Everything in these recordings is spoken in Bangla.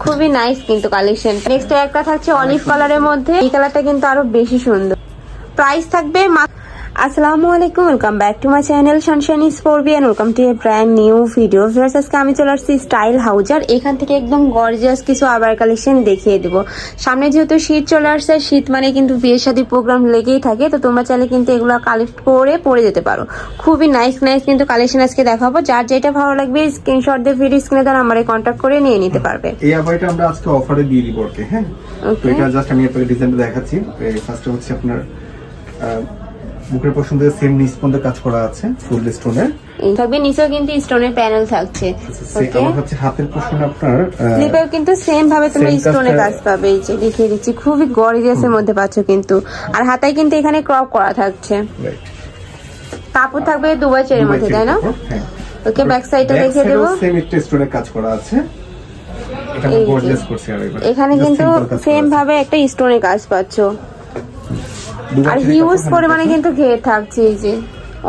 খুবই নাইস কিন্তু কালেকশন। নেক্সট একটা থাকছে অলিভ কালারের মধ্যে, এই কালারটা কিন্তু আরো বেশি সুন্দর। প্রাইস থাকবে আসসালামু আলাইকুম, welcome back to my channel sunshine স্পোর্বি and welcome to a brand new video. Viewers, আজকে আমি চলে আসছি স্টাইল হাউজার। এখান থেকে একদম গর্জিয়াস কিছু আবার কালেকশন দেখিয়ে দেবো। সামনে যেহেতু শীত চলে আসছে, শীত মানে কিন্তু বিয়ে শাদী প্রোগ্রাম লেগেই থাকে, তো তোমরা চাইলে কিন্তু এগুলো কালেক্ট করে পরে যেতে পারো। খুবই নাইস নাইস কিন্তু কালেকশন আজকে দেখাবো। যার যেটা ভালো লাগবে স্ক্রিনশট দিয়ে ভিডিও স্ক্রিনে দেওয়া নাম্বারে কন্ট্যাক্ট করে নিয়ে নিতে পারবে। এই আবাইটা আমরা আজকে অফারে দিয়ে দিব ওকে। হ্যাঁ, তো এটা জাস্ট আমি আপনাকে ডিজাইনটা দেখাচ্ছি। ফার্স্ট হচ্ছে আপনার বুকের পছন্দের সেম নিচ পর্যন্ত কাজ করা আছে ফুল স্টোনের থাকবে, নিচেও কিন্তু স্টোনের প্যানেল থাকছে। ওকে, আমার হচ্ছে হাতের পছন্দ আপনার স্লিপেও কিন্তু সেম ভাবে তুমি স্টোনের কাজ পাবে। এই যে দেখিয়ে দিচ্ছি, খুবই গর্জিয়াসের মধ্যে পাচ্ছ কিন্তু। আর হাতায় কিন্তু এখানে ক্রপ করা থাকছে। কাপড় থাকবে দুবাই চেরির মধ্যে, তাই না? ওকে, ব্যাক সাইডটা দেখিয়ে দেব। সেম একটা স্টোনের কাজ করা আছে। এটা গর্জিয়াস করছে। আর এখানে কিন্তু সেম ভাবে একটা স্টোনের কাজ পাচ্ছ। আর হিউজ পরিমাণে কিন্তু ঘের থাকছে। এই যে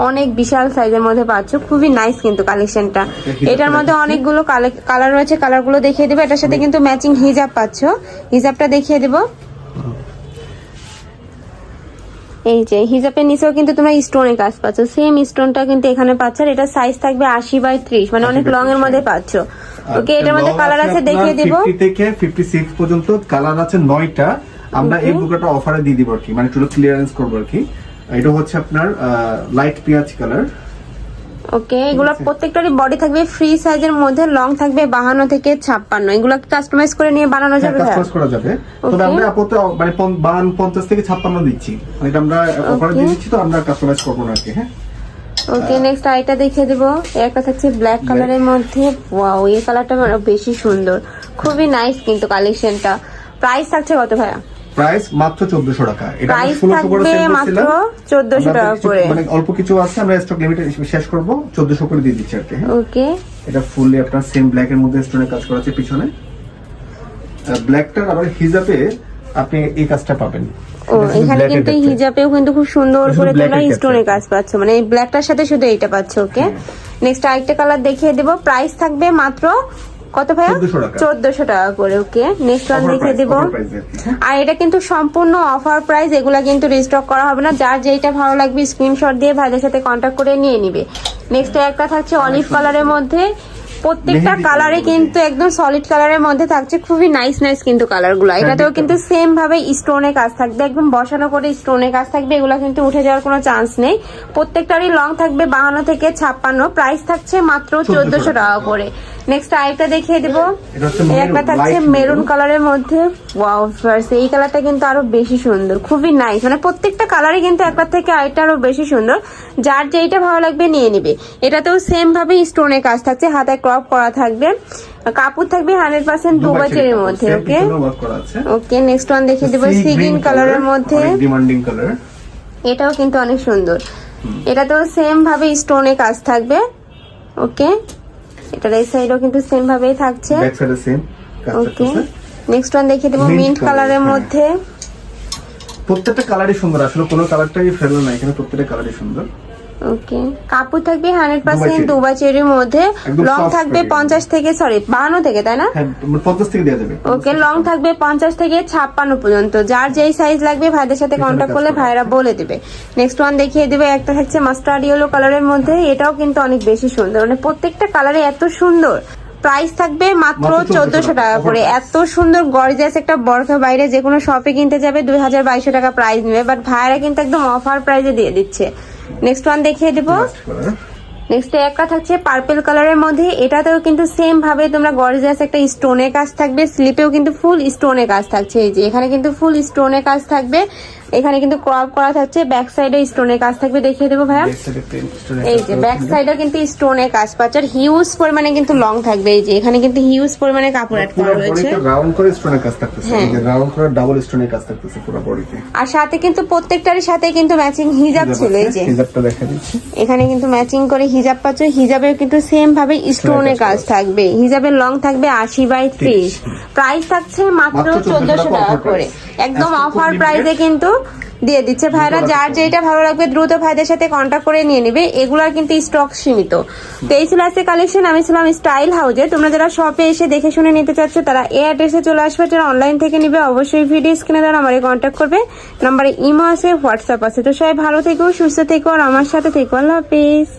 অনেক বিশাল সাইজের মধ্যে পাচ্ছ, খুবই নাইস কিন্তু কালেকশনটা। এটার মধ্যে অনেকগুলো কালার রয়েছে, কালারগুলো দেখিয়ে দেবো। এটার সাথে কিন্তু ম্যাচিং হিজাব পাচ্ছ, হিজাবটা দেখিয়ে দেবো। এই যে হিজাবের নিচেও কিন্তু তোমরা স্টোনের কাজ পাচ্ছ, সেম স্টোনটা কিন্তু এখানে পাচ্ছ। আর এটা সাইজ থাকবে 80/30, মানে অনেক লং এর মধ্যে পাচ্ছ। ওকে, এটার মধ্যে কালার আছে দেখিয়ে দেবো। 50 থেকে 56 পর্যন্ত কালার আছে 9টা। আমরা এই বুকাটা অফারে দিয়ে দিব আর কি, মানে একটু ক্লিয়ারেন্স করব আর কি। এটা হচ্ছে আপনার লাইট পেঁয়াজ কালার। ওকে, এগুলো প্রত্যেকটারই বডি থাকবে ফ্রি সাইজের মধ্যে, লং থাকবে 52 থেকে 56। এগুলো কাস্টমাইজ করে নিয়ে বানানো যাবে, কাস্টমাইজ করা যাবে। তবে আমরা আপাতত মানে 50 থেকে 56 দিচ্ছি, এটা আমরা অফারে দিয়ে দিচ্ছি, তো আমরা কাস্টমাইজ করব না আর কি। হ্যাঁ, ওকে, নেক্সট আইটা দেখিয়ে দেব। একটা থাকছে ব্ল্যাক কালারের মধ্যে। ওয়াও, এই কালারটা বেশি সুন্দর, খুবই নাইস কিন্তু কালেকশনটা। প্রাইস থাকছে কত ভাইয়া? প্রাইস মাত্র 1400 টাকা। এটা প্রাইস থাকবে মাত্র 1400 টাকা করে। মানে অল্প কিছু আছে, আমরা স্টক লিমিট শেষ করব, 1400 করে দিয়ে দিচ্ছি আর কি। ওকে, এটা ফুললি আপনার সেম ব্ল্যাক এর মধ্যে স্টোনের কাজ করা আছে পিছনে। ব্ল্যাকটার আবার হিজাবে আপনি এই কাজটা পাবেন। ও, এখানে কিন্তু হিজাবেও কিন্তু খুব সুন্দর করে তোমরা স্টোনের কাজ পাচ্ছ, মানে এই ব্ল্যাকটার সাথে শুধু এইটা পাচ্ছ। ওকে, নেক্সট আরেকটা কালার দেখিয়ে দেব। প্রাইস থাকবে মাত্র কত ভাইয়া? 1400 টাকা করে। ওকে, নেক্সট ওয়ান দেখিয়ে দেব। আর এটা কিন্তু সম্পূর্ণ অফার প্রাইস, এগুলা কিন্তু রিস্টক করা হবে না। যার যেটা ভালো লাগবে স্ক্রিনশট দিয়ে ভাইদের সাথে কন্ট্যাক্ট করে নিয়ে নিবে। নেক্সট একটা থাকছে অলিভ কালারের মধ্যে। প্রত্যেকটা কালারে কিন্তু একদম সলিড কালারের মধ্যে থাকছে, খুবই নাইস নাইস কিন্তু কালারগুলো। এটাতেও কিন্তু সেম ভাবে স্টোনের কাজ থাকবে, একদম বসানো করে স্টোনের কাজ থাকবে। এগুলো কিন্তু উঠে যাওয়ার কোনো চান্স নেই। প্রত্যেকটারই লং থাকবে 52 থেকে 56। প্রাইস থাকছে মাত্র 1400 টাকা করে। নেক্সট আরেকটা দেখিয়ে দিব। একটা থাকছে মেরুন কালারের মধ্যে। ওয়াও ফার্স, এই কালারটা কিন্তু আরো বেশি সুন্দর, খুবই নাইস। মানে প্রত্যেকটা কালারই কিন্তু একটা থেকে আরেকটা আরো বেশি সুন্দর। যার যেইটা ভালো লাগবে নিয়ে নিবে। এটাতেও সেম ভাবে স্টোনের কাজ থাকছে, হাতায় ক্রপ করা থাকবে। কাপড় থাকবে 100% দুবাই চেরির মধ্যে। ওকে, ওকে, নেক্সট ওয়ান দেখিয়ে দেবো সি গ্রিন কালারের মধ্যে। ডিমান্ডিং কালার, এটাও কিন্তু অনেক সুন্দর। এটাতেও সেম ভাবে স্টোনের কাজ থাকবে। ওকে, এটার এই সাইডও কিন্তু সেম ভাবেই থাকছে। ব্যাক সাইডে সেম কাজ থাকছে। ওকে, নেক্সট ওয়ান দেখিয়ে দেবো মিন্ট কালারের মধ্যে। প্রত্যেকটা কালারই সুন্দর, আসলে কোনো কালারটাই ফেলে না, এখানে প্রত্যেকটা কালারই সুন্দর। ওকে, কাপড় থাকবে 100% দুবাই চেরির মধ্যে। লং থাকবে 52 থেকে, তাই না? হ্যাঁ, 50 থেকে দেওয়া যাবে। ওকে, লং থাকবে 50 থেকে 56 পর্যন্ত। যার যেই সাইজ লাগবে ভাইদের সাথে কন্ট্যাক্ট করলে ভাইরা বলে দিবে। নেক্সট ওয়ান দেখিয়ে দিবে। একটা থাকছে মাস্টার্ড ইয়েলো কালারের মধ্যে। এটাও কিন্তু অনেক বেশি সুন্দর, মানে প্রত্যেকটা কালারে এত সুন্দর। প্রাইস থাকবে মাত্র 1400 টাকা করে। এত সুন্দর গর্জিয়াস একটা বরখা বাইরে যে কোনো শপে কিনতে যাবে 2200 টাকা প্রাইস নেবে, বাট ভাইরা কিন্তু একদম অফার প্রাইসে দিয়ে দিচ্ছে। নেক্সট ওয়ান দেখিয়ে দিব। নেক্সট একটা থাকছে পার্পল কালারের মধ্যে। এটাতেও কিন্তু সেম ভাবে তোমরা গর্জিয়াস একটা স্টোনের কাজ থাকবে, স্লিপেও কিন্তু ফুল স্টোনের কাজ থাকছে। এই যে এখানে কিন্তু ফুল স্টোনের কাজ থাকবে, এখানে কিন্তু ক্রপ করা থাকছে। ব্যাক সাইডে স্টোনের কাজ থাকবে, দেখিয়ে দেবো ভাইয়া। এই যে ব্যাক সাইডে কিন্তু স্টোনের কাজ পাচ্ছে, আর হিউজ পরিমাণে কিন্তু লং থাকবে। এই যে এখানে কিন্তু হিউজ পরিমাণে কাপড় অ্যাড করা হয়েছে। রাউন্ড করে স্টোনের কাজ থাকতেছে, এই যে রাউন্ড করে ডাবল স্টোনের কাজ থাকতেছে পুরো বডিতে। আর সাথে কিন্তু প্রত্যেকটারই সাথে কিন্তু ম্যাচিং হিজাব ছিল। এই যে হিজাবটা দেখা দিচ্ছি, এখানে কিন্তু ম্যাচিং করে হিজাব পাচ্ছ। হিজাবেও কিন্তু সেম ভাবে স্টোনের কাজ থাকবে। হিজাবের লং থাকবে 80/30। প্রাইস থাকছে মাত্র 1400 টাকা করে, একদম অফার প্রাইসে কিন্তু দিয়ে দিচ্ছে। ভাইরা যার যেটা ভালো লাগবে দ্রুত ভাইদের সাথে কন্ট্যাক্ট করে নিয়ে নেবে, এগুলার কিন্তু স্টক সীমিত। তো এই ছিল আজকে কালেকশন। আমি ছিলাম স্টাইল হাউজে। তোমরা যারা শপে এসে দেখে শুনে নিতে চাচ্ছ তারা এই অ্যাড্রেসে চলে আসবে, যারা অনলাইন থেকে নিবে অবশ্যই ভিডিও স্ক্রিনে দেওয়া নাম্বারে কন্ট্যাক্ট করবে। নাম্বারে ইমো আছে, হোয়াটসঅ্যাপ আছে। তো সবাই ভালো থেকো, সুস্থ থেকো আর আমার সাথে থেকো। আল্লাহ হাফিজ।